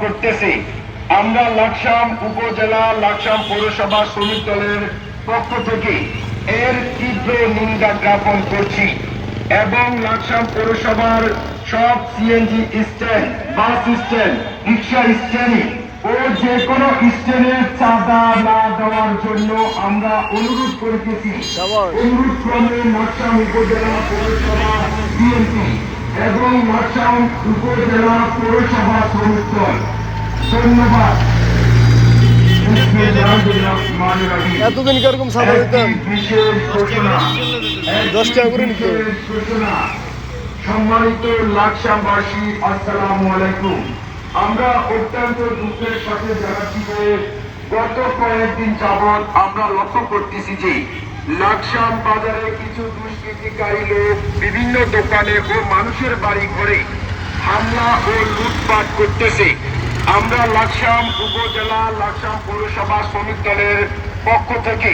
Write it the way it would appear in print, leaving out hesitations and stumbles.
করতেছে। আমরা লাকসাম উপজেলা লাকসাম পৌরসভা শ্রমিক দলের পক্ষ থেকে এর তীব্র নিন্দা জ্ঞাপন করছি এবং লাকসাম পৌরসভার সব সিএনজি স্ট্যান্ড, বাস স্ট্যান্ড, রিক্সা স্ট্যান্ডে ও যে কোনো স্ট্যান্ডে চাঁদা না দেওয়ার জন্য আমরা অনুরোধ করিতেছি। অনুরোধ ক্রমে লাকসাম উপজেলা পৌরসভা বিএনপি এবং লাকসাম উপজেলা পৌরসভা শ্রমিক দল। ধন্যবাদ। এতদিন কিরকম সাদা দিতেন? 10 টাকা করে নিত। সম্মানিত লাকসামবাসী, আসসালামু আলাইকুম। আমরা অত্যন্ত দুঃখের সাথে জানাচ্ছি যে গত কয়েকদিন যাবৎ আমরা লক্ষ্য করতেছি যে লাকসাম বাজারে কিছু দুষ্কৃতিকারী লোক বিভিন্ন দোকানে ও মানুষের বাড়ি ঘরে হামলা ও লুটপাট করতেছে। আমরা লাকসাম উপজেলা লাকসাম পৌরসভা শ্রমিক দলের পক্ষ থেকে